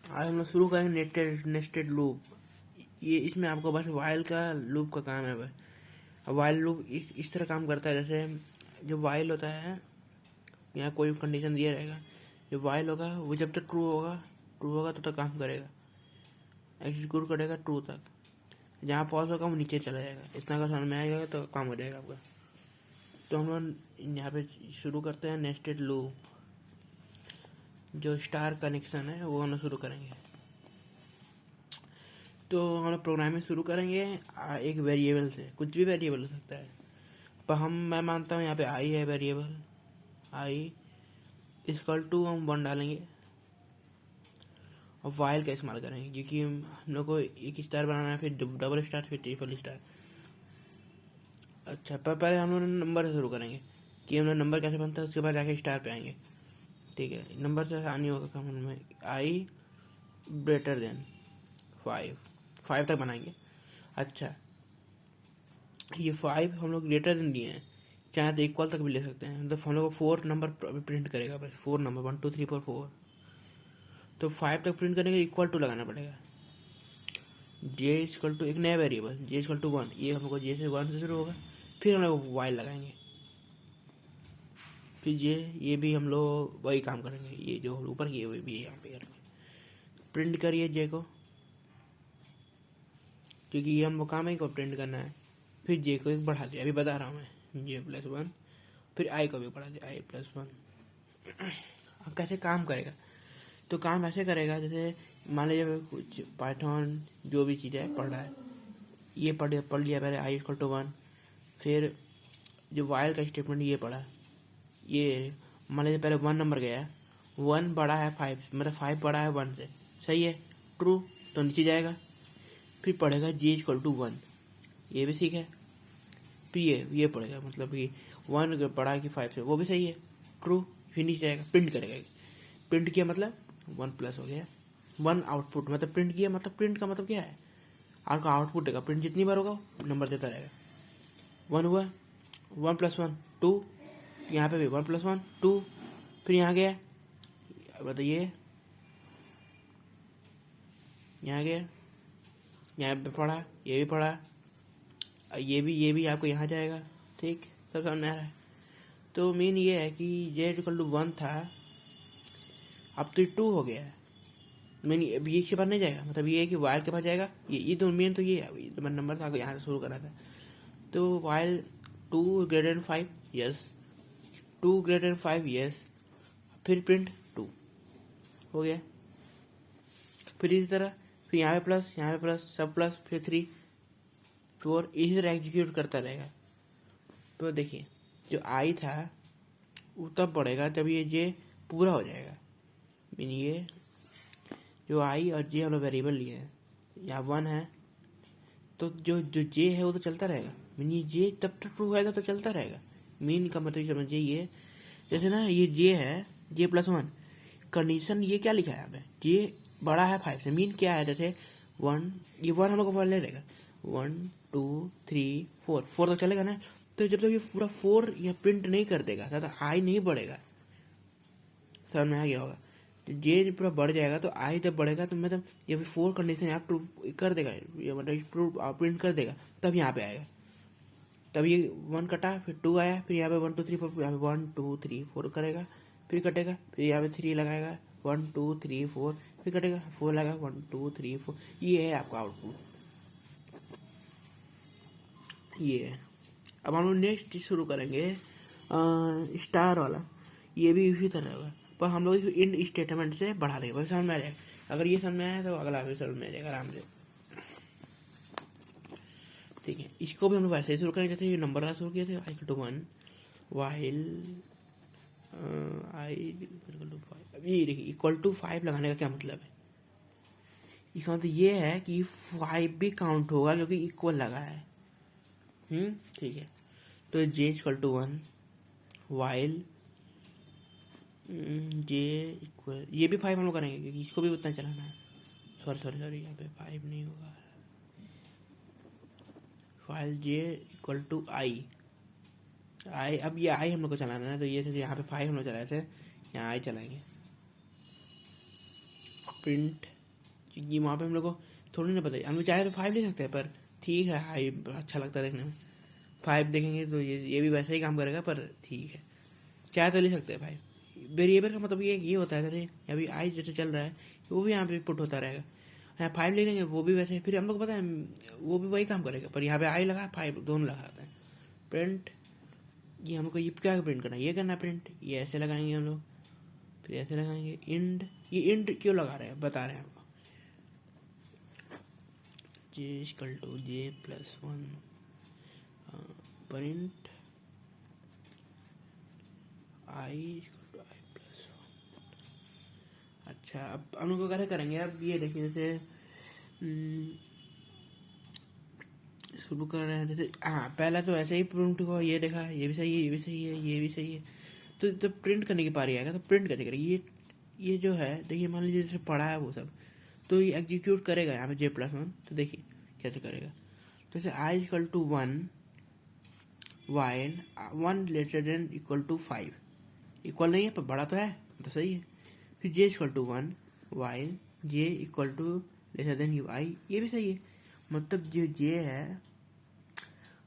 आज हम लोग शुरू करेंगे नेस्टेड लूप। ये इसमें आपको बस वाइल का लूप का काम है। बस वाइल लूप इस तरह काम करता है, जैसे जो वाइल होता है, यहाँ कोई कंडीशन दिया रहेगा, जो वाइल होगा वो जब तक ट्रू होगा तब तक काम करेगा, एग्जीक्यूट करेगा ट्रू तक। जहाँ पॉज होगा वो नीचे चला जाएगा। इतना का समझ में आएगा तो काम हो जाएगा आपका। तो हम लोग यहाँ पे शुरू करते हैं नेस्टेड लूप। जो स्टार कनेक्शन है वो हम लोग शुरू करेंगे। तो हम लोग प्रोग्रामिंग शुरू करेंगे एक वेरिएबल से। कुछ भी वेरिएबल हो सकता है, पर मैं मानता हूँ यहाँ पे आई है वेरिएबल। आई इक्वल टू हम 1 डालेंगे और वाइल का इस्तेमाल करेंगे, क्योंकि हम लोग को एक स्टार बनाना है, फिर डबल स्टार, फिर ट्रिपल स्टार। अच्छा, पर पहले हम लोग नंबर से शुरू करेंगे कि हम लोग नंबर कैसे बनता है, उसके बाद जाके स्टार पे आएंगे। ठीक है, नंबर से आसानी होगा काम में। आई ग्रेटर देन 5 तक बनाएंगे। अच्छा, ये 5 हम लोग ग्रेटर देन दिए हैं, चाहे तो इक्वल तक भी ले सकते हैं। मतलब हम लोग को 4 नंबर प्रिंट करेगा, बस 4 नंबर 1 2 3 4 4। तो 5 तक प्रिंट करने के लिए इक्वल टू लगाना पड़ेगा। जे इक्वल टू एक नया वेरिएबल जे इक्वल टू 1, ये हम लोग को जे से 1 से शुरू होगा। फिर हम लोग वाइल लगाएंगे, फिर ये भी हम लोग वही काम करेंगे। ये जो ऊपर किए हुए भी यहाँ पे करेंगे। प्रिंट करिए जे को, क्योंकि ये हम काम ही को प्रिंट करना है। फिर जे को एक बढ़ा दिया, अभी बता रहा हूँ मैं, J+1। फिर आई को भी बढ़ा दिया, I+1। अब कैसे काम करेगा? तो काम ऐसे करेगा, जैसे मान लीजिए कुछ पाइथन जो भी चीज़ है पढ़ रहा है, ये पढ़ लिया पहले I=1। फिर जो वाइल का स्टेटमेंट ये पढ़ा, ये मान लीजिए पहले 1 नंबर गया, 1 बड़ा है 5, मतलब 5 बड़ा है 1 से, सही है, ट्रू, तो नीचे जाएगा। फिर पढ़ेगा J=1, ये भी ठीक है। फिर ये पढ़ेगा, मतलब कि 1 बड़ा है कि 5 से, वो भी सही है, ट्रू। फिर नीचे जाएगा, प्रिंट करेगा। प्रिंट किया मतलब 1+ हो गया। 1 आउटपुट मतलब प्रिंट किया, मतलब प्रिंट का मतलब क्या है, आपका आउटपुट देगा। प्रिंट जितनी बार होगा नंबर देता रहेगा। 1 हुआ, 1+1 2, यहाँ पे भी 1+1 2। फिर यहाँ गया, बताइए, यहाँ गया, यहाँ पे पढ़ा, ये भी पढ़ा, ये भी आपको यहाँ जाएगा। ठीक, सब समझ में आ रहा है? तो मेन ये है कि Z=1 था, अब तो 2 हो गया है। मेन अब ये के पास नहीं जाएगा, मतलब ये है कि वाइल के पास जाएगा। ये तो मेन तो ये है, ये तो मैं नंबर था, यहाँ से शुरू करा था। तो वाइल 2 > 5, यस, 2 > 5, यस। फिर प्रिंट 2 हो गया। फिर इसी तरह, फिर यहाँ पे प्लस, यहाँ पे प्लस, सब प्लस, फिर 3 4, इसी तरह एग्जीक्यूट करता रहेगा। तो देखिए, जो आई था वो तब पड़ेगा जब ये जे पूरा हो जाएगा। मीन ये जो आई और जे हम लोग वेरिएबल लिए हैं, यहाँ 1 है, तो जो जे है वो तो चलता रहेगा। मीन ये जे तब तक ट्रू होगा तो चलता रहेगा। मीन का मतलब समझिए, ये जैसे ना, ये जे है, J+1, कंडीशन ये क्या लिखा है यहाँ पे, जे बड़ा है 5 से। मीन क्या है, जैसे 1, ये 1 हम लोग को ले रहेगा, 1 2 3 4 तक चलेगा ना। तो जब तक ये पूरा 4 ये प्रिंट नहीं कर देगा, ज़्यादा आई नहीं बढ़ेगा। समझ में आ गया होगा? तो जे पूरा बढ़ जाएगा तो आई जब बढ़ेगा, तो मतलब ये 4 कंडीशन आप ट्रू कर देगा, ये मतलब ट्रू प्रिंट कर देगा, तब यहाँ पे आएगा। तब ये 1 कटा, फिर 2 आया, फिर यहाँ पे 1 2 3 4, यहाँ पे 1 2 3 4 करेगा, फिर कटेगा, फिर यहाँ पे 3 लगाएगा, 1 2 3 4, फिर कटेगा, 4 लगाएगा, 1 2 3 4। ये है आपका आउटपुट, ये है। अब हम लोग नेक्स्ट शुरू करेंगे स्टार वाला। ये भी इसी तरह होगा, पर हम लोग इन स्टेटमेंट से बढ़ा देंगे, बस समझ में आ जाएगा। अगर ये समझ में आया तो अगला भी समझ में आ जाएगा आराम से। ठीक है, इसको भी हम लोग वैसे ही शुरू करेंगे जैसे ये नंबर शुरू किए थे, I=1 वाइल I=5। अब ये देखिए, =5 लगाने का क्या मतलब है? इसका मतलब ये है कि 5 भी काउंट होगा क्योंकि इक्वल लगा है। ठीक है, तो J=1 वाइल जे इक्वल, ये भी 5 हम लोग करेंगे क्योंकि इसको भी उतना चलाना है। सॉरी, यहाँ पे 5 नहीं होगा। फाइल J=I, अब ये आई हम लोग को चलाना है, तो ये यहाँ पे 5 हम लोग चलाए थे, यहाँ आई चलाएंगे। प्रिंट क्योंकि वहाँ पे हम लोग को थोड़ी ना पता है, हम लोग चाहे तो 5 ले सकते हैं, पर ठीक है हाई अच्छा लगता है देखने में। 5 देखेंगे तो ये भी वैसा ही काम करेगा, पर ठीक है चाहे तो ले सकते हैं 5। वेरिएबल का मतलब ये होता है जैसे अभी आई जैसे चल रहा है वो भी यहाँ पे पुट होता रहेगा। यहाँ 5 ले लेंगे वो भी वैसे, फिर हम लोग पता है वो भी वही काम करेगा, पर यहाँ पे आई लगा 5 दोनों लगाते हैं। प्रिंट ये हमको ये क्या प्रिंट करना है, ये करना प्रिंट, ये ऐसे लगाएंगे हम लोग, फिर ऐसे लगाएंगे इंड। ये इंड क्यों लगा रहे हैं बता रहे हैं हमको, j=j+1 प्रिंट i=i+1। अच्छा अब हम लोग को कैसे करेंगे, अब ये देखिए जैसे शुरू कर रहे हैं जैसे, हाँ पहला तो ऐसे ही प्रिंट हुआ, ये देखा ये भी सही है, ये भी सही है, ये भी सही है। तो जब प्रिंट करने की पारी आएगा तो प्रिंट कैसे करेगा, ये जो है देखिए मान लीजिए जैसे पढ़ा है वो सब, तो ये एग्जीक्यूट करेगा यहाँ पे j+1। तो देखिए कैसे करेगा, तो जैसे i=1 वाइल 1 > 5 इक्वल नहीं है पर बड़ा तो है तो सही है। फिर j=1 वाइल j > i, ये भी सही है। मतलब जो j है,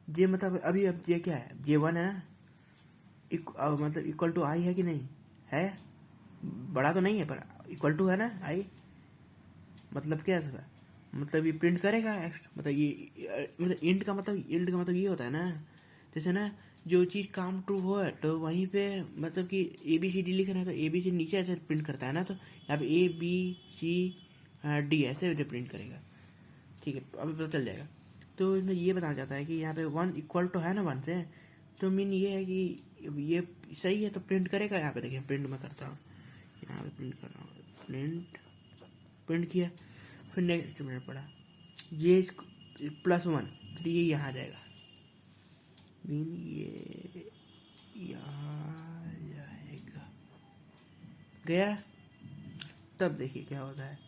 j मतलब अभी अब j क्या है, j1 है ना, मतलब इक्वल टू i है कि नहीं है, बड़ा तो नहीं है पर इक्वल टू है ना i। मतलब क्या था, मतलब ये प्रिंट करेगा मतलब ये मतलब इंट का मतलब ये होता है ना, जैसे ना जो चीज़ काम ट्रू हो है तो वहीं पे मतलब कि ABCD लिखना है तो ABC नीचे ऐसे प्रिंट करता है ना, तो यहाँ पे ABCD ऐसे प्रिंट करेगा। ठीक है अभी पता चल जाएगा। तो इसमें ये बताना चाहता है कि यहाँ पे 1 इक्वल तो है ना 1 से, तो मीन ये है कि ये सही है तो प्रिंट करेगा। यहाँ पे देखिए प्रिंट मैं करता हूँ, यहाँ पे प्रिंट कर रहा हूँ, प्रिंट किया, फिर नेक्स्ट मिनट पड़ा j+1, फिर ये यहाँ जाएगा, मीन ये यहाँ जाएगा, गया। तब देखिए क्या होता है,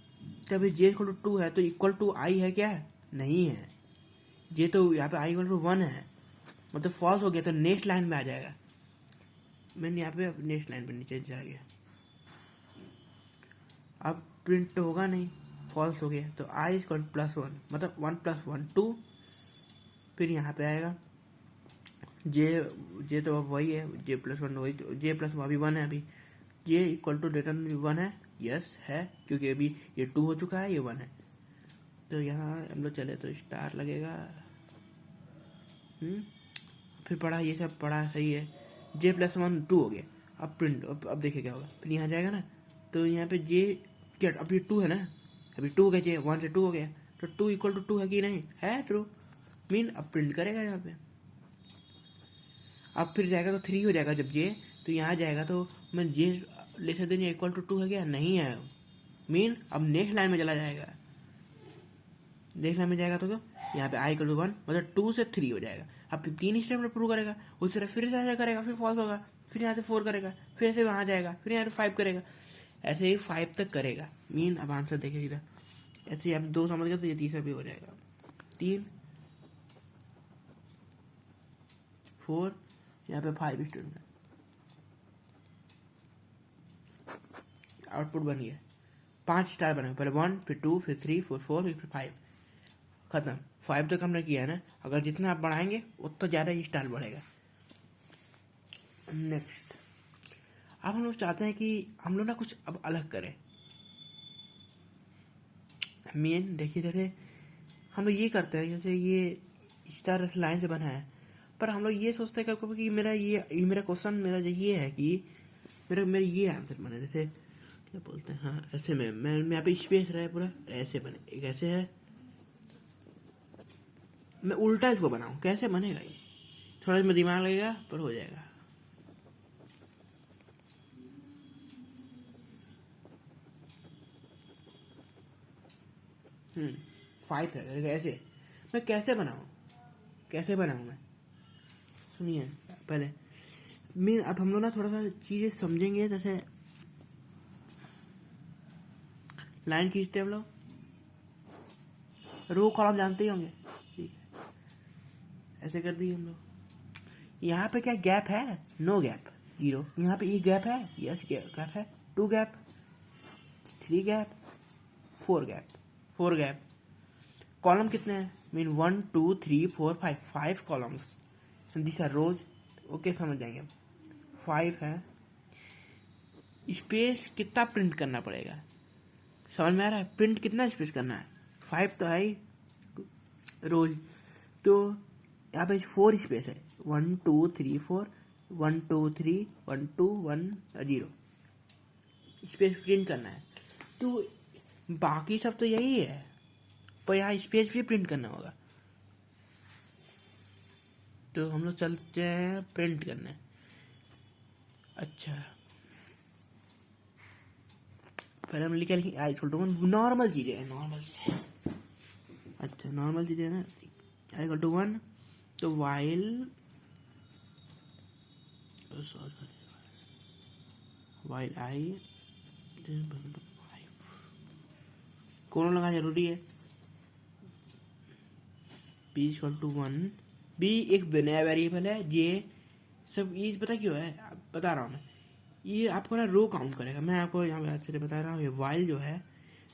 तब j=2 है तो इक्वल टू i है क्या, नहीं है, ये तो यहाँ पे i=1 है, मतलब फॉल्स हो गया तो नेक्स्ट लाइन में आ जाएगा। मैंने यहाँ पे नेक्स्ट लाइन पे नीचे जा गया, अब प्रिंट तो होगा नहीं, फॉल्स हो गया तो i=+1 मतलब 1 + 1 2। फिर यहाँ पे आएगा जे तो अब वही है, j+1 वही, j+1 अभी 1 है, अभी j=1 है, यस है क्योंकि अभी ये 2 हो चुका है, ये 1 है। तो यहाँ हम लोग चले तो स्टार लगेगा, फिर पढ़ा ये सब पढ़ा सही है, j+1 2 हो गया। अब प्रिंट अब देखिए क्या होगा, फिर यहाँ जाएगा ना तो यहाँ पे j क्या, अब ये 2 है ना, अभी 2 हो गया, j 1 से 2 हो गया तो 2 है कि नहीं है, ट्रू, मीन अब प्रिंट करेगा यहाँ पे। अब फिर जाएगा तो 3 हो जाएगा जब j, तो यहाँ जाएगा तो मैं j > 2 है क्या, नहीं है, मीन अब नेक्स्ट लाइन में चला जाएगा, नेक्स्ट लाइन में जाएगा तो यहाँ पे i=1 मतलब 2 से 3 हो जाएगा। अब 3 स्टेप में प्रूव करेगा, उस तरह फिर से ऐसा करेगा, फिर फॉल्स होगा, फिर यहाँ से 4 करेगा, फिर से वहाँ जाएगा, फिर यहाँ से 5 करेगा, ऐसे ही 5 तक करेगा। मीन अब आंसर देखिए सीधा, ऐसे ही आप 2 समझ गए तो ये तीसरा भी हो जाएगा, 3 4 यहाँ पे 5 स्टेप में आउटपुट बन गया, 5 स्टार बने, पहले 1 फिर 2 फिर 3 फिर 4 फिर 5, खत्म। 5 तक हमने किया है ना, अगर जितना आप बढ़ाएंगे उतना ज़्यादा ही स्टार बढ़ेगा। नेक्स्ट अब हम लोग चाहते हैं कि हम लोग ना कुछ अब अलग करें। मेन देखिए जैसे हम लोग ये करते हैं, जैसे ये स्टार इस लाइन से बना है, पर हम लोग ये सोचते हैं कभी कि मेरा क्वेश्चन मेरा ये है कि मेरा ये आंसर बने, जैसे क्या बोलते हैं, हाँ ऐसे में मैं यहाँ पे स्पेस रहे पूरा ऐसे बने, एक ऐसे है, मैं उल्टा इसको बनाऊं, कैसे बनेगा ये, थोड़ा इसमें दिमाग लगेगा पर हो जाएगा। 5 है ऐसे, मैं कैसे बनाऊं मैं, सुनिए पहले मीन अब हम लोग ना थोड़ा सा चीजें समझेंगे, जैसे लाइन खींचते हम लोग, रो कॉलम जानते ही होंगे, ठीक है ऐसे कर दिए हम लोग। यहाँ पे क्या गैप है, नो गैप 0, यहाँ पे एक गैप है, यस गैप है, 2 gap 3 gap 4 gap, 4 gap. Column कितने हैं? Mean 1 2 3 4 5 columns, this are rows. Okay, समझ जाएंगे। 5 है। स्पेस कितना प्रिंट करना पड़ेगा, समझ में आ रहा है? प्रिंट कितना स्पेस करना है? 5 तो है ही रोज, तो यहाँ पे 4 स्पेस है। 1 2 3 4, 1 2 3 1 2 1 0 स्पेस प्रिंट करना है। तो बाकी सब तो यही है, पर यहाँ स्पेस भी प्रिंट करना होगा। तो हम लोग चलते हैं प्रिंट करने। अच्छा, पहले हम लिखे आई छोटो नॉर्मल चीजें हैं, नॉर्मल चीजें। अच्छा, नॉर्मल चीजें ना, आई इक्वल टू 1, तो वाइल वाइल आई कौन लगाना जरूरी है? B equal to 1। बी एक नया वेरिएबल है। ये सब ये पता क्यों है, बता रहा हूँ मैं। ये आपको ना रो काउंट करेगा। मैं आपको यहाँ पे अच्छे से बता रहा हूँ। ये वाइल जो है,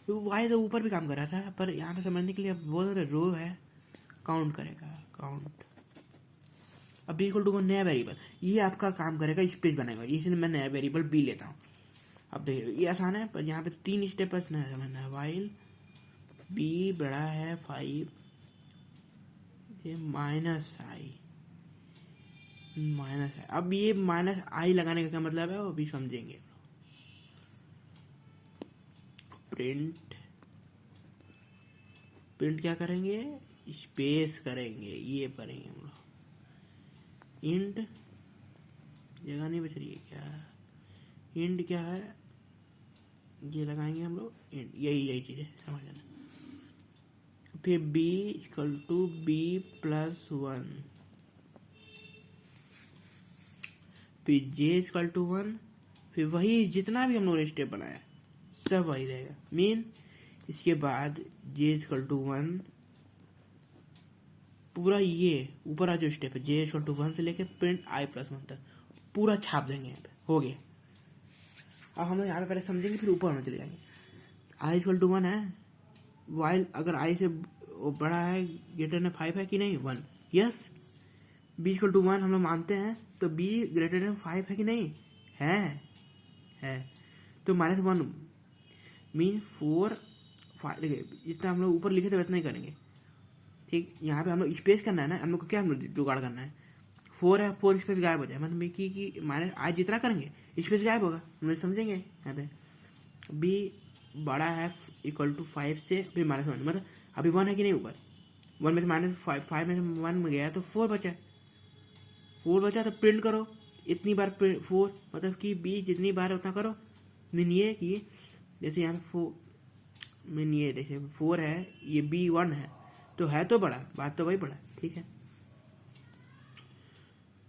तो वाइल तो ऊपर भी काम कर रहा था, पर यहाँ पे समझने के लिए बहुत सारे रो है, काउंट करेगा, काउंट। अब बी इक्वल टू 1 नया वेरिएबल, ये आपका काम करेगा, स्पेस बनाएगा। इसलिए मैं नया वेरिएबल बी लेता हूँ। अब देखिए ये आसान है, पर यहाँ पे 3 स्टेप समझना है। वाइल बी बड़ा है 5, ये माइनस आई, माइनस है। अब ये माइनस आई लगाने का क्या मतलब है वो भी समझेंगे। प्रिंट, प्रिंट क्या करेंगे? स्पेस करेंगे, ये करेंगे हम लोग। इंट, जगह नहीं बच रही है क्या? इंट क्या है? ये लगाएंगे हम लोग इंट, यही चीज है, समझ लेना। फिर B equal to B plus 1, फिर जे इक्वल टू 1, फिर वही जितना भी हम लोग ने स्टेप बनाया सब वही रहेगा। मीन इसके बाद जे इक्वल टू 1, पूरा ये ऊपर आ जो स्टेप है जे इक्वल टू 1 से लेके प्रिंट आई प्लस 1 तक पूरा छाप देंगे। यहाँ पे हो गया। अब हम यहाँ पे पहले समझेंगे, फिर ऊपर में चले जाएंगे। आई इक्वल टू 1 है, वाइल अगर आई से बड़ा है, ग्रेटर देन 5 है कि नहीं? 1, यस। बी इक्वल टू 1 हम लोग मानते हैं, तो बी ग्रेटर देन 5 है कि नहीं? है। तो -1 मीन 4 5, देखिए जितना हम लोग ऊपर लिखे थे उतना ही करेंगे, ठीक। यहाँ पे हम लोग स्पेस करना है ना, हम लोग को क्या जुगाड़ करना है? 4 है, 4 स्पेस गायब हो जाए, मतलब कि माइनस आई जितना करेंगे स्पेस गायब होगा, हम लोग समझेंगे। यहाँ पे बी बड़ा है इक्वल टू 5 से, फिर -1, मतलब अभी 1 है कि नहीं ऊपर? 1 में से -5 में से 1 में गया तो 4 बचा। 4 बचा तो प्रिंट करो इतनी बार 4, मतलब कि बी जितनी बार है उतना करो। मीन ये कि जैसे यहाँ पे 4, मीन ये देखिए 4 है, ये बी 1 है तो बड़ा, बात तो वही बड़ा, ठीक है।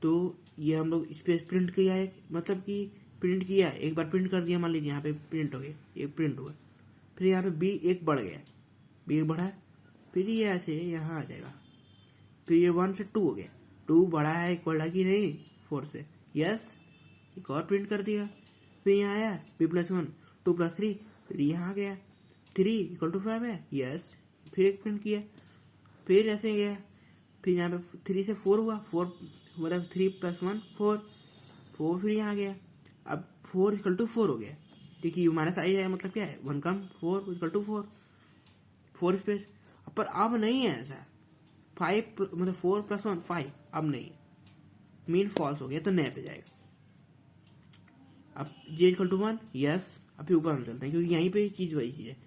तो ये हम लोग स्पेस प्रिंट किया है, मतलब कि प्रिंट किया, एक बार प्रिंट कर दिया, मान लीजिए यहाँ पे प्रिंट हो गया, एक प्रिंट हुआ। फिर यहाँ पे बी एक बढ़ गया, बी एक बढ़ा है, फिर ये ऐसे यहाँ आ जाएगा। फिर ये 1 से 2 हो गया, 2 बड़ा है इक्वल है कि नहीं 4 से? यस। एक और प्रिंट कर दिया। फिर यहाँ आया बी प्लस 1, 2 प्लस 3, फिर यहाँ आ गया 3 इक्वल टू 5 है, यस। फिर एक प्रिंट किया, फिर ऐसे गया, फिर यहाँ पे 3 से 4 हुआ, 4 मतलब 3 प्लस 1 4, फिर यहाँ आ गया। अब 4 इक्वल टू 4 हो गया, ठीक है। माइनस आई है, मतलब क्या है? 1 कम 4 इक्वल टू 4 स्पेस। पर अब नहीं है ऐसा, 5 मतलब 4 प्लस 1 5, अब नहीं, मीन फॉल्स हो गया, तो नए पे जाएगा। अब जे इक्वल टू 1, यस। अब फिर ऊपर हम चलते हैं, क्योंकि यहीं पे चीज वही चीज है।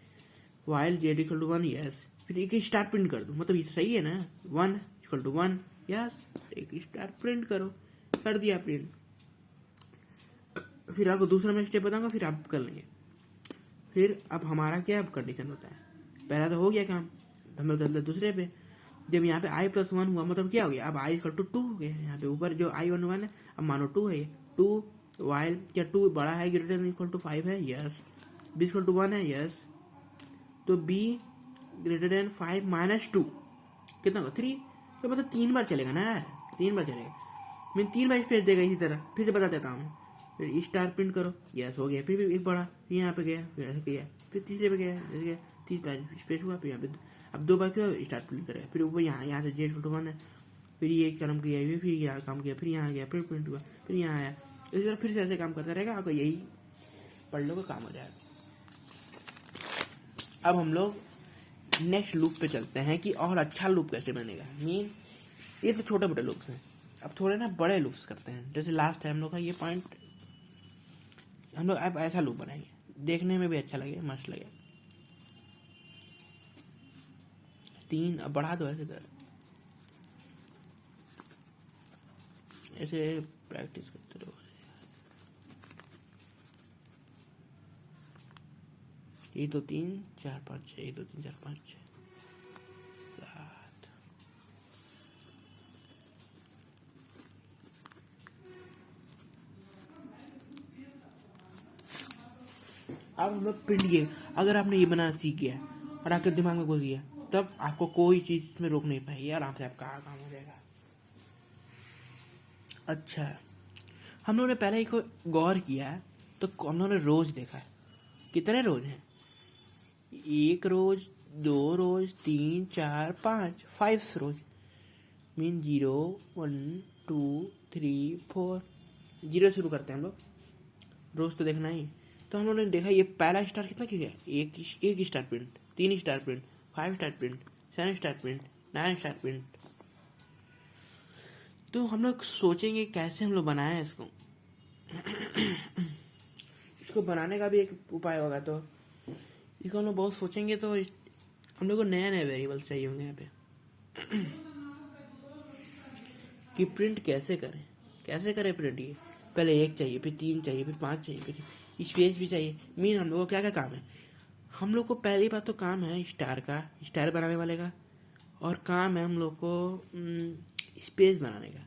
While J equal to 1, yes. फिर एक स्टार प्रिंट कर दो, मतलब ये सही है ना, 1 इक्वल टू 1, यस। एक स्टार प्रिंट करो, कर दिया प्रिंट। फिर आपको दूसरा मैं स्टेप बताऊंगा, फिर आप कर लेंगे। फिर अब हमारा क्या कंडीशन होता है? पहला तो हो गया काम, हम लोग चलते दूसरे पे। जब यहाँ पे आई प्लस 1 हुआ, मतलब क्या हो गया? अब आई इक्वल टू 2 हो गया। यहाँ पे ऊपर जो आई 1 है, अब मानो 2 है, ये 2 वाइल क्या 2 बड़ा है ग्रेटर देन इक्वल टू 5 है, यस। बी इक्वल टू 1 है, यस। तो बी ग्रेटर देन 5 माइनस 2 कितना होगा? 3। तो मतलब 3 बार चलेगा ना यार, 3 बार चलेगा, मैं 3 बार स्पेस देगा। इसी तरह फिर से बता देता हूँ, फिर स्टार प्रिंट करो, यस हो गया। फिर भी एक बड़ा यहाँ पे गया, फिर ऐसे किया, फिर तीसरे पे गया, जैसे 30 बार स्पेस हुआ, फिर यहाँ पे अब 2 बार क्यों स्टार्ट प्रिंट करेगा, फिर ऊपर यहाँ से जेड फोटो 1 है, फिर ये काम किया, ये फिर यहाँ काम किया, फिर यहाँ गया, फिर प्रिंट हुआ, फिर यहाँ आया, इसी तरह फिर से ऐसे काम करता रहेगा, आपको यही पढ़ लो का काम हो जाएगा। अब हम लोग नेक्स्ट लूप पे चलते हैं कि और अच्छा लूप कैसे बनेगा। मीन ये तो छोटे मोटे लूप्स हैं, अब थोड़े ना बड़े लूप्स करते हैं। जैसे लास्ट टाइम हम लोग का ये पॉइंट, हम लोग अब ऐसा लूप बनाएंगे, देखने में भी अच्छा लगे, मस्त लगे। 3 अब बढ़ा दो ऐसे प्रैक्टिस करते रहो। ये तो 3 4 5 6, 1 2 3 4 5 6 7। अब हम लोग प्रिंट किए, अगर आपने ये बनाना सीख गया और आपके दिमाग में घुस गया, तब आपको कोई चीज में रोक नहीं पाएगी, आराम से आपका काम हो जाएगा। अच्छा, हम लोगों ने पहले ही को गौर किया है, तो हम लोगों ने रोज देखा है, कितने रोज हैं? 1 रोज, 2 रोज, 3 4 5, 5 रोज। मीन 0 1 2 3 4, 0 शुरू करते हैं हम लोग, रोज तो देखना ही। तो हम लोगों ने देखा ये पहला स्टार कितना किया, एक star print, 3 star print, 5 star print, 7 star print, 9 star print. तो हम लोग सोचेंगे कैसे हम लोग बनाए इसको। इसको बनाने का भी एक उपाय होगा, तो इसको हम लोग बहुत सोचेंगे, तो हम लोग को नए नए वेरिएबल चाहिए होंगे यहाँ पे कि प्रिंट कैसे करें प्रिंट। ये पहले 1 चाहिए, फिर 3 चाहिए, फिर 5 चाहिए, फिर स्पेस भी चाहिए। मीन हम लोग को क्या क्या काम है, हम लोग को पहली बात तो काम है स्टार बनाने वाले का, और काम है हम लोग को स्पेस बनाने का।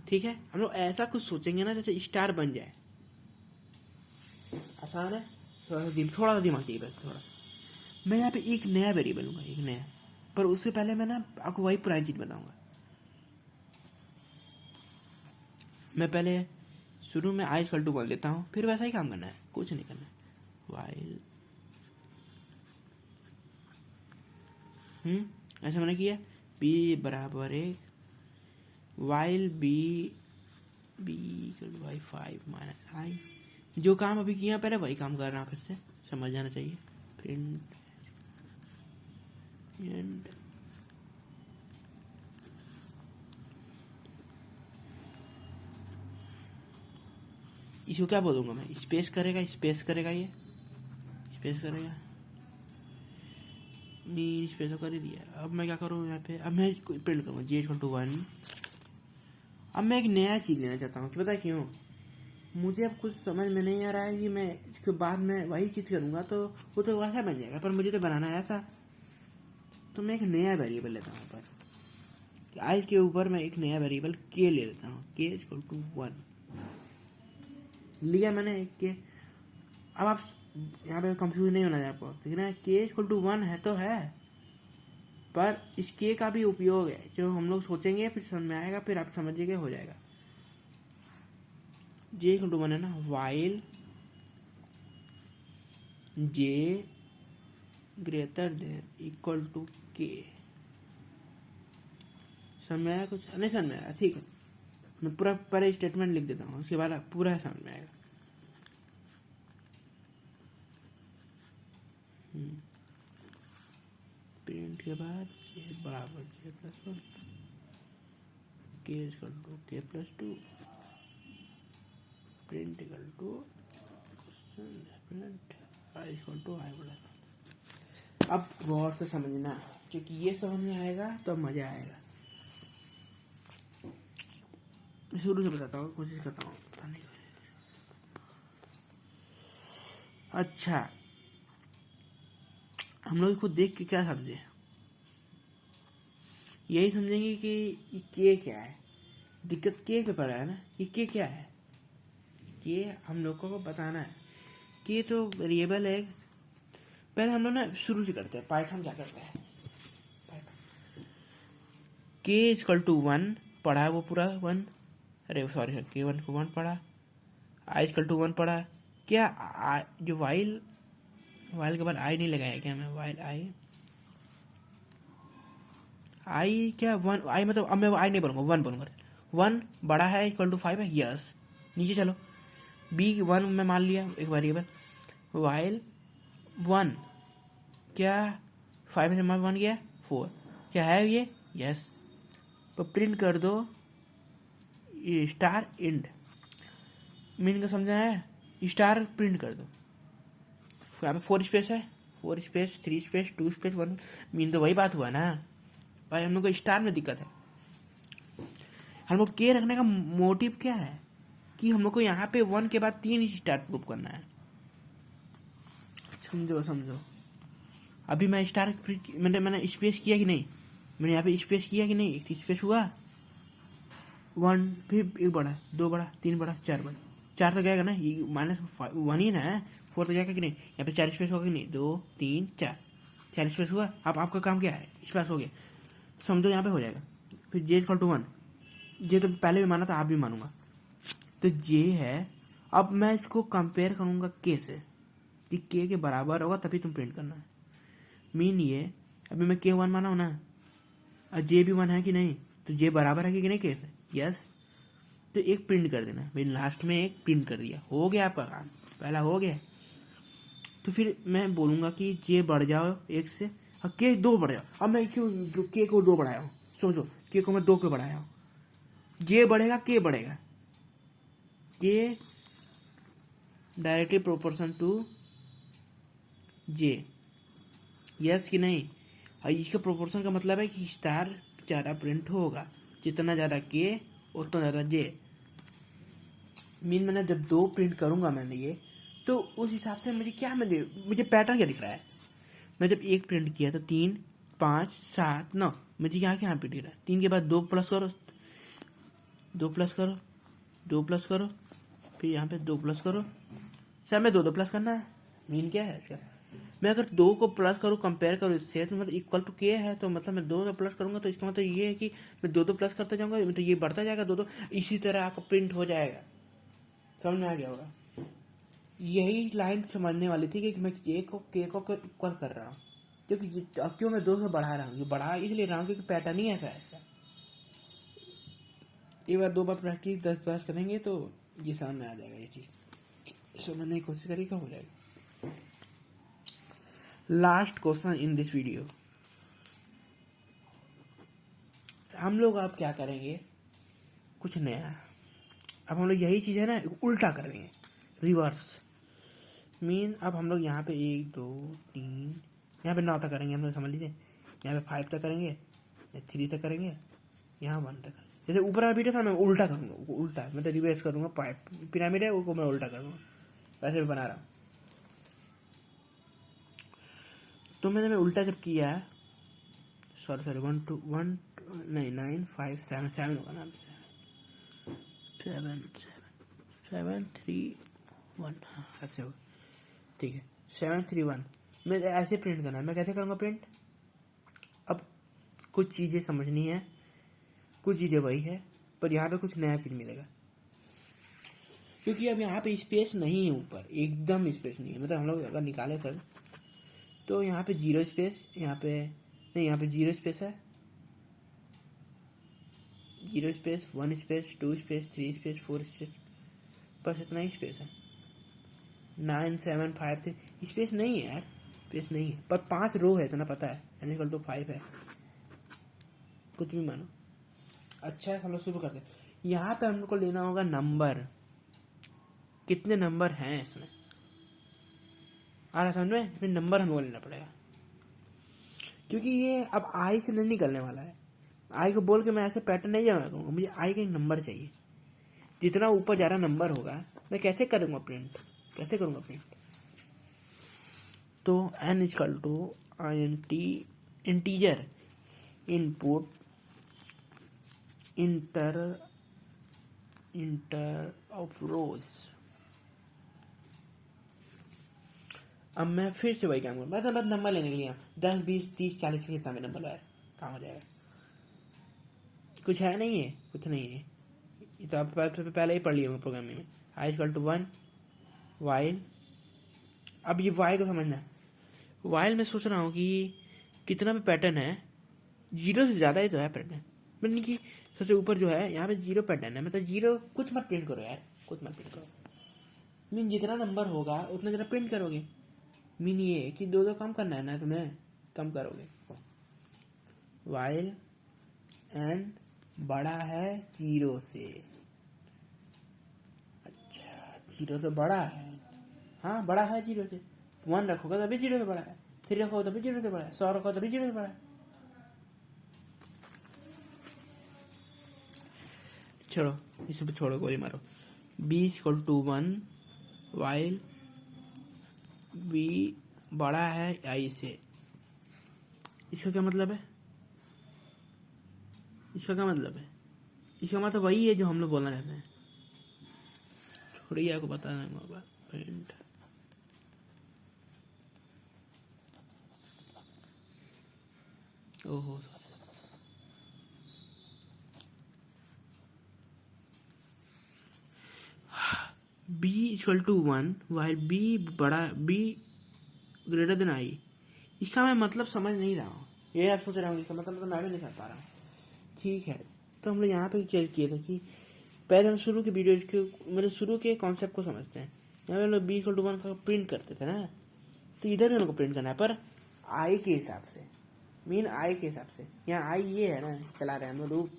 ठीक है, हम लोग ऐसा कुछ सोचेंगे ना जैसे स्टार बन जाए। आसान है, थोड़ा सा दिमाग चाहिए बस, थोड़ा। मैं यहाँ पे एक नया वेरिएबल लूंगा, एक नया, पर उससे पहले मैं ना आपको वही पुरानी चीज बताऊंगा। मैं पहले शुरू में आई इक्वल टू बोल देता हूँ, फिर वैसा ही काम करना है, कुछ नहीं करना है। वाइल ऐसा मैंने किया, b बराबर 1, while b by 5 minus i। जो काम अभी किया पहले वही काम कर रहा हूँ, फिर से समझ जाना चाहिए। प्रिंट एंड इसको क्या बोलूंगा मैं, स्पेस करेगा ये स्पेस करेगा, नहीं स्पेस तो कर ही दिया। अब मैं क्या करूँ यहाँ पे, अब मैं प्रिंट करूँगा j इक्वल टू 1। अब मैं एक नया चीज लेना चाहता हूँ, पता है क्यों? मुझे अब कुछ समझ में नहीं आ रहा है कि मैं इसके बाद में वही चीज करूंगा तो वो तो वैसा बन जाएगा, पर मुझे तो बनाना है ऐसा। तो मैं एक नया वेरिएबल लेता हूँ, पर आई के ऊपर मैं एक नया वेरिएबल के ले लेता हूँ, k इक्वल टू 1 लिया मैंने एक के। अब आप यहाँ पे कंफ्यूज नहीं होना चाहिए आपको, ठीक है ना? k इक्वल टू 1 है तो है, पर इस k का भी उपयोग है जो हम लोग सोचेंगे, फिर समझ में आएगा, फिर आप समझिएगा, हो जाएगा। j इक्वल टू 1 है ना, while j greater than equal to k। समझ में आया? कुछ नहीं समझ में आया? ठीक है, मैं पूरा पहले स्टेटमेंट लिख देता हूँ, उसके बाद पूरा समझ में आएगा। प्रिंट के बाद k बराबर j plus 1, k equal to k plus 2, print equal to print i equal to i plus 1। अब गौर से समझना, क्योंकि ये समझ में आएगा तो मजा आएगा। शुरू से बताता हूँ, कोशिश करता हूँ बताने की। अच्छा, हम लोग इसको देख के क्या समझे, यही समझेंगे कि ये के क्या है। दिक्कत के पे पड़ा है ना, ये के क्या है, ये हम लोग को बताना है। कि तो वेरिएबल है। पहले हम लोग ना शुरू से करते हैं, पाइथन क्या करता है, के इक्वल टू 1 पढ़ा है वो पूरा 1, अरे सॉरी के 1 को 1 पढ़ा, आई इक्वल टू 1 पढ़ा। क्या जो वाइल वाइल के बाद आई नहीं लगाया क्या मैं? वाइल आई क्या 1 आई मतलब अब मैं आई नहीं बोलूँगा 1 बोलूँगा। 1 बड़ा है इक्वल टू 5 है, यस। नीचे चलो, बी 1 में मान लिया एक वेरिएबल। वाइल 1 क्या 5 में से 1 गया 4, क्या है ये? यस। तो प्रिंट कर दो स्टार इंड। मीन का समझा है? स्टार प्रिंट कर दो। यहाँ पे 4 स्पेस है, 4 स्पेस 3 स्पेस 2 स्पेस 1, मीन तो वही बात हुआ ना भाई। हम लोग को स्टार में दिक्कत है। हम लोग के रखने का मोटिव क्या है कि हम लोग को यहाँ पे 1 के बाद 3 स्टार प्रूफ करना है। समझो अभी मैं स्टार मैंने स्पेस किया कि नहीं? मैंने यहाँ पे स्पेस किया कि नहीं? एक स्पेस हुआ 1, फिर एक बड़ा 2 बड़ा 3 बड़ा 4 बड़ा 4 तो जाएगा ना, ये -1 ही ना, 4 तो जाएगा कि नहीं? यहाँ पे 4 स्पेस होगा कि नहीं? 2 3 4 स्पेस हुआ। अब आपका काम क्या है? स्पेस हो गया, समझो यहाँ पे हो जाएगा। फिर जे इक्वल टू 1, जे तो पहले भी माना था, आप भी मानूंगा। तो जे है, अब मैं इसको कंपेयर करूंगा के से कि के के बराबर होगा तभी तुम प्रिंट करना है। मीन ये अभी मैं के 1 माना हूं ना, और जे भी 1 है कि नहीं? तो जे बराबर है कि नहीं के से? यस। तो एक प्रिंट कर देना भाई, लास्ट में एक प्रिंट कर दिया, हो गया आपका काम, पहला हो गया। तो फिर मैं बोलूंगा कि जे बढ़ जाओ 1 से और के 2 बढ़ जाओ। अब मैं क्यों के को 2 बढ़ाया हूँ? सोचो, के को मैं 2 क्यों बढ़ाया हूँ? जे बढ़ेगा के बढ़ेगा, K directly proportion to J, yes कि नहीं? और इसका प्रोपोर्शन का मतलब है कि स्टार ज़्यादा प्रिंट होगा, जितना ज़्यादा के उतना ज़्यादा जे। मीन मैंने जब 2 प्रिंट करूंगा मैंने ये, तो उस हिसाब से मुझे पैटर्न क्या दिख रहा है? मैं जब 1 प्रिंट किया तो 3 5 7 9, मुझे यहाँ क्या प्रिंट दिख रहा है? 3 के बाद 2 प्लस करो, 2 प्लस करो, 2 प्लस करो, फिर यहाँ पे 2 प्लस करो। सर मैं 2 प्लस करना है। मीन क्या है इसका? मैं अगर 2 को प्लस करूँ, कंपेयर करूँ इससे, तो मतलब इक्वल टू के है, तो मतलब मैं 2 प्लस करूंगा, तो इसका मतलब ये है कि मैं 2 प्लस करता जाऊंगा, मतलब ये बढ़ता जाएगा 2। इसी तरह आपका प्रिंट हो जाएगा। समझ में आ गया होगा? यही लाइन समझने वाली थी कि मैं के को इक्वल कर रहा हूँ, क्योंकि क्यों मैं 2 से बढ़ा रहा हूँ? ये बढ़ा इसलिए रहा हूँ क्योंकि पैटर्न ही ऐसा है। एक बार 2 बार प्रैक्टिस 10 बार करेंगे तो ये सामने आ जाएगा। ये चीज समझने की कोशिश करेगा, हो जाएगा। Last question in this video, हम लोग अब क्या करेंगे? कुछ नया। अब हम लोग यही चीज है ना, उल्टा कर देंगे, रिवर्स। मीन अब हम लोग यहाँ पे 1 2 3 यहाँ पे 9 तक करेंगे, हम लोग समझ लीजिए। यहाँ पे 5 तक करेंगे, 3 तक करेंगे, यहाँ 1 तक। जैसे ऊपर वीडियो था, मैं उल्टा करूंगा, उल्टा मतलब रिवर्स करूंगा। पिरामिड है वो मैं उल्टा करूंगा, वैसे भी बना रहा हूँ। तो मैं उल्टा जब किया, सॉरी 1 2 1 नहीं 9 5 7 7 होगा ना, 7 7 3 1, हाँ ऐसे होगा, ठीक है। 7 3 1 मैं ऐसे प्रिंट करना है। मैं कैसे करूँगा प्रिंट? अब कुछ चीज़ें समझनी है, कुछ चीज़ें वही है, पर यहाँ पे कुछ नया चीज़ मिलेगा, क्योंकि अब यहाँ पे स्पेस नहीं है, ऊपर एकदम स्पेस नहीं है। मतलब हम लोग अगर निकाले सर, तो यहाँ पे 0 स्पेस, यहाँ पे नहीं, यहाँ पे 0 स्पेस है, 0 space 1 space 2 space 3 space 4 space, बस इतना ही स्पेस है। 9 7 5 3 स्पेस नहीं है यार, स्पेस नहीं है, पर 5 रो है, इतना पता है। n इक्वल टू 5 है, कुछ भी मानो। अच्छा हम लोग शुरू करते हैं। यहाँ पे हम लोग को लेना होगा नंबर, कितने नंबर हैं इसमें, आ रहा समझ में? इसमें नंबर हम लोग लेना पड़ेगा, क्योंकि ये अब आई से नहीं निकलने वाला है। आई को बोल के मैं ऐसे पैटर्न नहीं जमा करूँगा, मुझे आई का एक नंबर चाहिए। जितना ऊपर जा रहा नंबर होगा, मैं कैसे करूँगा प्रिंट, कैसे करूँगा प्रिंट? तो n equal to int integer input enter of rows. अब मैं फिर से वही काम करूँ, बस नंबर लेने के लिए 10 20 30 40 कितना में नंबर है, काम हो जाएगा। कुछ है नहीं है, कुछ नहीं है, ये तो आप पहले ही पढ़ लिए होंगे प्रोग्रामिंग में। i इक्वल टू 1 वाइल, अब ये y को समझना है, वाइल मैं सोच रहा हूँ कि कितना भी पैटर्न है, 0 से ज़्यादा ही तो है पैटर्न, मतलब कि सबसे ऊपर जो है यहाँ पे 0 पैटर्न है, मतलब 0 कुछ मत प्रिंट करो यार, कुछ मत प्रिंट करो। मीन जितना नंबर होगा उतना ज़रा प्रिंट करोगे। मीन ये कि दो कम करना है ना तुम्हें, कम करोगे। वाइल एन बड़ा है 0 से, अच्छा 0 से बड़ा है, हाँ बड़ा है 0 से। 1 रखोगे तभी 0 से बड़ा है, 3 रखोगे तभी 0 से बड़ा है, 100 रखोगे तभी 0 से बड़ा है। छोड़ो इसे छोड़ो, गोली मारो। b equal to 1 while b बड़ा है i से। इसका क्या मतलब है? इसका क्या मतलब है? इसका मतलब वही है जो हम लोग बोलना चाहते हैं। छोड़िए, आपको बताना होगा। प्रिंट ओहो b equal to 1 while b बड़ा b ग्रेटर देन i। इसका मैं मतलब समझ नहीं रहा हूँ, ये आप सोच रहे होंगे इसका मतलब तो मैं भी नहीं समझ पा रहा हूँ। ठीक है, तो हम लोग यहाँ पे चेक किए थे कि पहले हम शुरू के वीडियो के मतलब शुरू के कॉन्सेप्ट को समझते हैं। यहाँ पे हम लोग b इक्वल टू 1 का प्रिंट करते थे ना, तो इधर भी हमको प्रिंट करना है पर i के हिसाब से, मीन i के हिसाब से। यहाँ i ये है ना, चला रहे हैं हम लोग लूप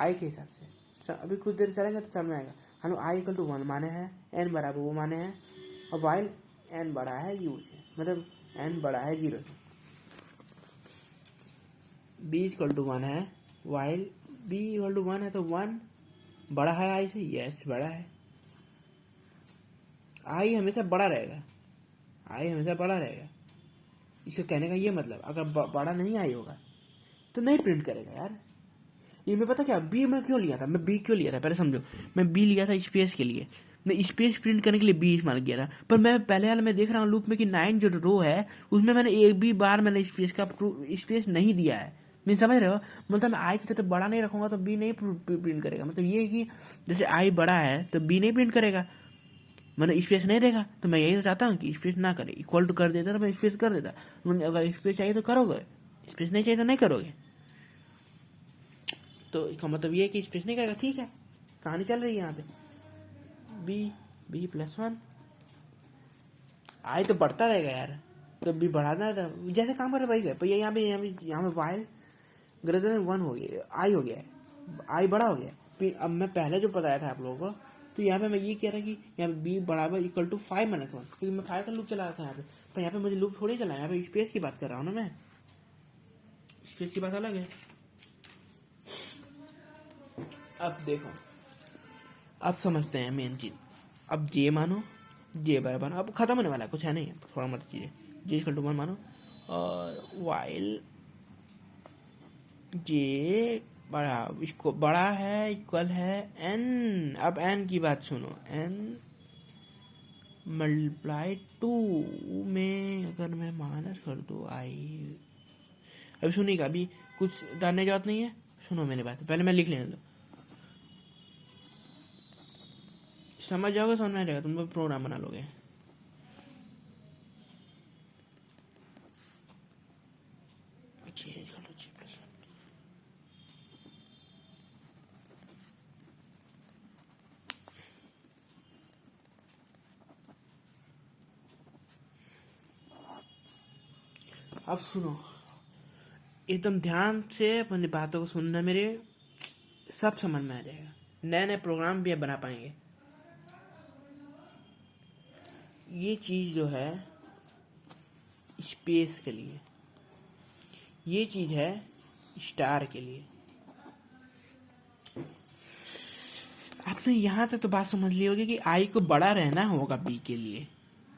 i के हिसाब से। अभी कुछ देर चलेंगे तो समझ में आएगा। हम लोग i इक्वल टू 1 माने हैं, n बराबर वो माने हैं, और वाइल n बड़ा है u से, मतलब n बड़ा है 0 से। b इक्वल टू 1 है, वाइल b इक्वल टू 1 है तो 1 बड़ा है i से, यस बड़ा है। i हमेशा बड़ा रहेगा, i हमेशा बड़ा रहेगा। इसको कहने का ये मतलब अगर बड़ा नहीं i होगा तो नहीं प्रिंट करेगा यार। ये मैं पता क्या बी मैं क्यों लिया था, मैं बी क्यों लिया था पहले समझो। मैं बी लिया था स्पेस के लिए, मैं स्पेस प्रिंट करने के लिए बी इस्तेमाल किया था। पर मैं पहले वाला मैं देख रहा हूँ लूप में कि 9 जो रो है उसमें मैंने एक भी बार मैंने स्पेस का स्पेस नहीं दिया है। नहीं समझ रहे हो, मतलब मैं आई की तरह बड़ा नहीं रखूंगा तो बी नहीं प्रिंट करेगा। मतलब ये कि जैसे आई बड़ा है तो बी नहीं प्रिंट करेगा, मैंने स्पेस नहीं देगा। तो मैं यही तो चाहता हूँ कि स्पेस ना करे, इक्वल टू कर देता तो मैं स्पेस कर देता। अगर स्पेस चाहिए तो करोगे, स्पेस नहीं चाहिए तो नहीं करोगे। तो इसका मतलब ये है कि स्पेस नहीं करेगा। ठीक है, कहानी चल रही है यहाँ पे। बी प्लस 1 आई तो बढ़ता रहेगा यार, तो बी बढ़ाना जैसे काम कर वही है। पर यहाँ पे वाइल ग्रेटर देन 1 हो गया, आई हो गया है, आई बड़ा हो गया। फिर अब मैं पहले जो बताया था आप लोगों को, तो यहाँ पे मैं ये कह रहा कि यहाँ पे बी बराबर इक्वल टू 5 - 1, क्योंकि मैं 5 का लूप चला रहा था यहाँ पे। पर यहाँ पे मुझे लूप थोड़ी चला, यहाँ पे स्पेस की बात कर रहा हूँ ना मैं, स्पेस की बात अलग है। अब देखो, अब समझते हैं मेन चीज। अब जे मानो, जे बराबर अब खत्म होने वाला है, कुछ है नहीं, थोड़ा मत चीजें। जे इक्वल टू 1 मानो और वाइल जे बड़ा, इसको बड़ा है इक्वल है एन। अब एन की बात सुनो, एन मल्टीप्लाई 2 में अगर मैं माइनस कर दूँ आई। अभी सुनिएगा, अभी कुछ जानने की जरूरत नहीं है, सुनो मेरी बात, पहले मैं लिख लेने दो, समझ जाओगे, समझ में आ जाएगा, तुम लोग प्रोग्राम बना लोगे। अब सुनो, एकदम ध्यान से अपनी बातों को सुनना, मेरे सब समझ में आ जाएगा, नए नए प्रोग्राम भी बना पाएंगे। ये चीज जो है स्पेस के लिए, ये चीज है स्टार के लिए। आपने यहाँ तक तो बात समझ ली होगी कि आई को बड़ा रहना होगा बी के लिए,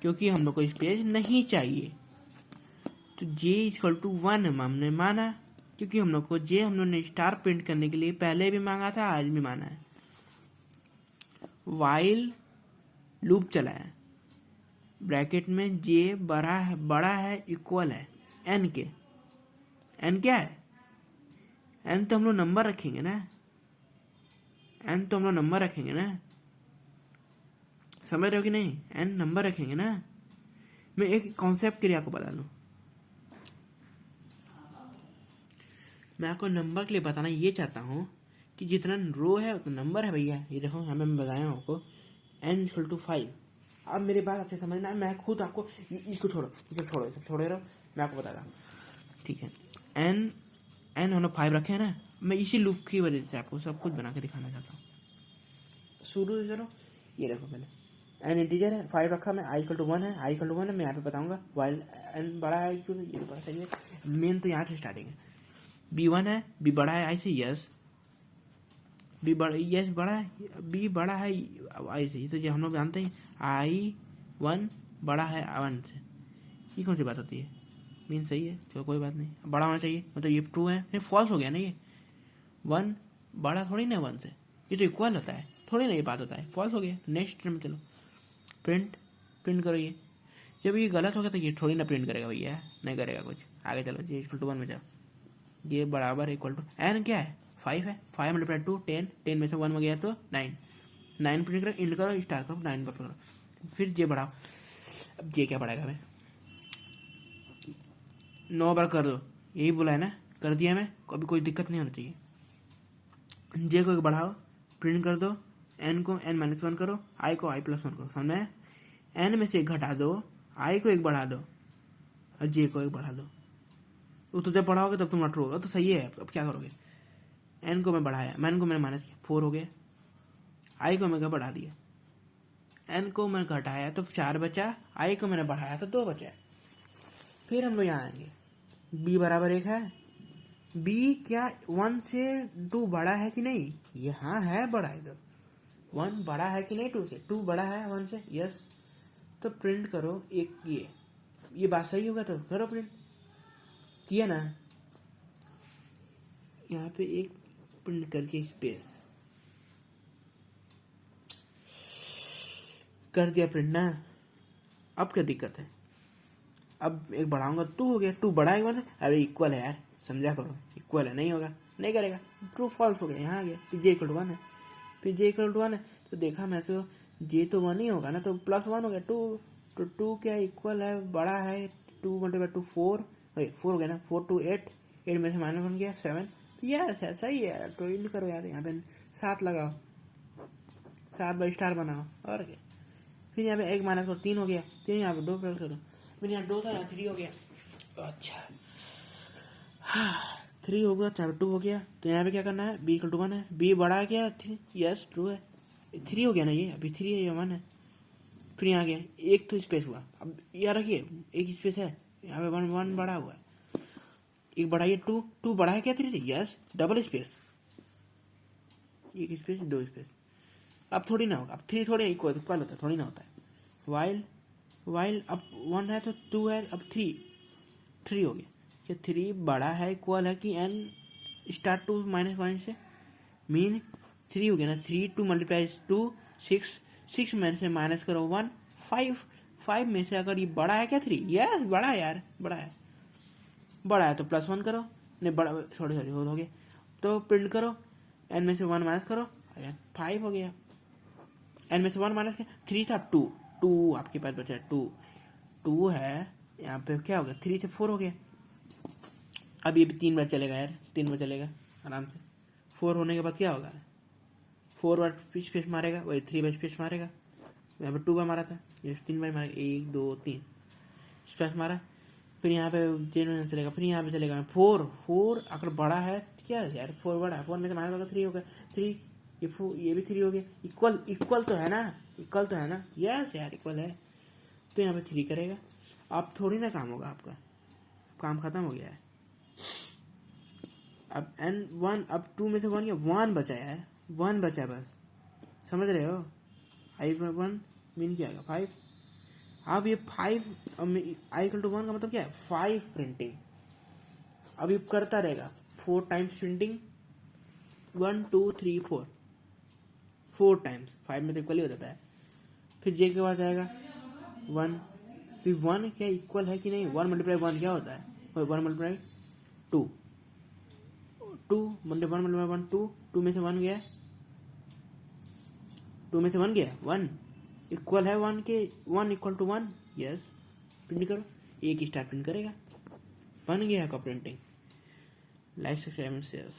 क्योंकि हम लोग को स्पेस नहीं चाहिए। तो जे इक्वल टू 1 हमने माना, क्योंकि हम लोग को जे हम लोग ने स्टार प्रिंट करने के लिए पहले भी मांगा था, आज भी माना है। वाइल लूप चला है, ब्रैकेट में जे बड़ा है इक्वल है एन के। एन क्या है? एन तो हम लोग नंबर रखेंगे ना, एन तो हम लोग नंबर रखेंगे ना, समझ रहे हो कि नहीं? एन नंबर रखेंगे ना, मैं एक कॉन्सेप्ट के लिए आपको बता दूं, मैं आपको नंबर के लिए बताना ये चाहता हूँ कि जितना रो है उतना नंबर है भैया। ये देखो यहाँ मैं बताया हूँ आपको n इक्वल टू 5। अब मेरी बात अच्छे समझना है, मैं खुद आपको इसको छोड़ो, इसे छोड़ो, इसे छोड़े रहो, मैं आपको बता रहा हूँ, ठीक है। n हम लोग 5 रखे हैं ना, मैं इसी लूप की वजह से आपको सब कुछ बना के दिखाना चाहता हूँ। शुरू से चलो, ये देखो पहले n इंटीजर है, 5 रखा मैं, i इक्वल टू 1 है, i इक्वल टू 1 है, मैं यहाँ पे बताऊंगा वाइल n बड़ा है क्यों, ये बड़ा सही है। मेन तो यहाँ से स्टार्टिंग है, b1 है, b बड़ा है i से, यस b बड़ा, यस बड़ा है, b बड़ा है i से, तो ये हम लोग जानते हैं i1 बड़ा है 1 से। ये कौन सी बात होती है, मीन सही है, चलो कोई बात नहीं, बड़ा होना चाहिए, मतलब ये ट्रू है, फिर फॉल्स हो गया ना, ये 1 बड़ा थोड़ी ना 1 से, ये तो इक्वल होता है, थोड़ी ना ये बात होता है, फॉल्स हो गया। नेक्स्ट में चलो प्रिंट करो, ये जब ये गलत हो गया तो ये थोड़ी ना प्रिंट करेगा भैया, नहीं करेगा कुछ। आगे चलो, ये इक्वल टू 1 में जाओ, ये बराबर इक्वल टू n क्या है, 5 है, 5 मल्टीप्लाई 2 10, 10 में से 1 में गया तो 9 प्रिंट करो, इंड करो, स्टार करो, 9 पर करो, फिर ये बढ़ाओ। अब ये क्या बढ़ाएगा, हमें 9 बार कर दो, यही बोला है ना, कर दिया मैं, कभी कोई दिक्कत नहीं होनी चाहिए। जे को बढ़ाओ, प्रिंट कर दो, n को n माइनस 1 करो, i को i प्लस 1 करो, समझ में। n में से एक घटा दो, i को एक बढ़ा दो और j को एक बढ़ा दो, तो जब बढ़ाओगे तब तुम्हारा ट्रू होगा, तो सही है। अब क्या करोगे, n को मैं बढ़ाया, n को मैंने माइनस किया, 4 हो गया, i को मैं बढ़ा दिया, n को मैं घटाया तो 4 बचा, i को मैंने बढ़ाया तो 2 बचा। फिर हम लोग यहाँ आएंगे, b बराबर 1 है, b क्या 1 से 2 बड़ा है कि नहीं, यहाँ है बड़ा, इधर 1 बड़ा है कि नहीं 2 से, 2 बड़ा है 1 से, यस। तो प्रिंट करो एक, ये बात सही होगा तो करो प्रिंट, किया ना, यहाँ पे एक प्रिंट करके स्पेस कर दिया प्रिंट ना। अब क्या दिक्कत है, अब एक बढ़ाऊंगा 2 हो गया, 2 बड़ा है 1 से, अरे इक्वल है यार, समझा करो, इक्वल है, नहीं होगा, नहीं करेगा, ट्रू फॉल्स हो गया, यहाँ आ गया, फिर जे इक्वल टू 1 है, फिर जे इक्वल टू 1 है, तो देखा मैं तो जे तो 1 ही होगा ना, तो प्लस 1 हो गया, 2 तो 2 क्या इक्वल है, बड़ा है, 2 मल्टीप्लाई 2 4, 4 हो गया ना, 4 2 8, 8 में से माइनस 1 गया 7, यस है, सही है। तो इंड करो यार, यहाँ पे 7 लगाओ, 7 बाई स्टार बनाओ, और क्या। फिर यहाँ पे 1 माइनस करो, 3 हो गया, 3 यहाँ पे 2 प्लस करो, फिर यहाँ 2 था, यहाँ 3 हो गया, अच्छा 3 हो गया, 2 हो गया, तो यहाँ पे क्या करना है, b इक्वल टू 1 है, b बड़ा है क्या 3, यस ट्रू है, 3 हो गया ना, ये अभी 3 है, ये 1 है, फिर यहाँ गया, एक तो स्पेस हुआ, अब यार रखिए एक स्पेस है, यहाँ पे 1 बड़ा हुआ है, एक बड़ा, ये 2 बड़ा है क्या 3 से, यस, डबल स्पेस, एक स्पेस 2 स्पेस, अब थोड़ी ना होगा, अब 3 थोड़ी इक्वल होता है, थोड़ी ना होता है, वाइल अब 1 है तो 2 है, अब 3 हो गया, क्या 3 बड़ा है इक्वल है कि n स्टार्ट 2 माइनस 1 से, मीन 3 हो गया ना, 3 2 मल्टीप्लाई 2 6 में से माइनस करो 1 5 में से अगर ये बड़ा है क्या 3, यस बड़ा है यार, बड़ा है तो प्लस 1 करो, नहीं बड़ा, सॉरी हो गया, तो प्रिंट करो, n में से 1 माइनस करो, 5 हो गया, n में से 1 माइनस 3 था 2 आपके पास बचा 2 है, यहाँ पे क्या हो गया 3 से 4 हो गया, अब ये भी 3 बार चलेगा यार, 3 बार चलेगा आराम से, 4 होने के बाद क्या होगा, 4 बार स्पेस मारेगा, वही 3 बार स्पेस मारेगा, यहाँ पे 2 बार मारा था, ये 3 बार मारेगा, 1 2 3 स्पेस मारा, फिर यहाँ पे जेन चलेगा, फिर यहाँ पे चलेगा 4 अगर बड़ा है क्या यार, 4 बड़ा है, 4 में से माइनस होगा 3 होगा, 3 ये भी 3 हो गया, इक्वल तो है ना, यस यार इक्वल है, तो यहाँ पे 3 करेगा, अब थोड़ी ना काम होगा, आपका काम खत्म हो गया है। अब n1, अब 2 में से 1 गया, 1 बचा यार, 1 बचा बस, समझ रहे हो, i1 मीन क्या आएगा 5, अब ये 5 i इक्वल टू 1 का मतलब क्या है 5 प्रिंटिंग, अब ये करता रहेगा 4 टाइम्स प्रिंटिंग, 1 2 3 4 टाइम्स, 5 में तो इक्वल ही हो जाता है, फिर जे के बाद आएगा 1, फिर 1 क्या इक्वल है कि नहीं, 1 मल्टीप्लाई 1 क्या होता है, 1 मल्टीप्लाई 2 मल्टीप्लाई 1 मल्टीप्लाई 1 2 में से 1 गया, 2 में से 1 गया 1 इक्वल है 1 के, 1 इक्वल टू 1, यस प्रिंट करो, एक स्टार प्रिंट करेगा, बन गया आपका प्रिंटिंग। Like subscribe share.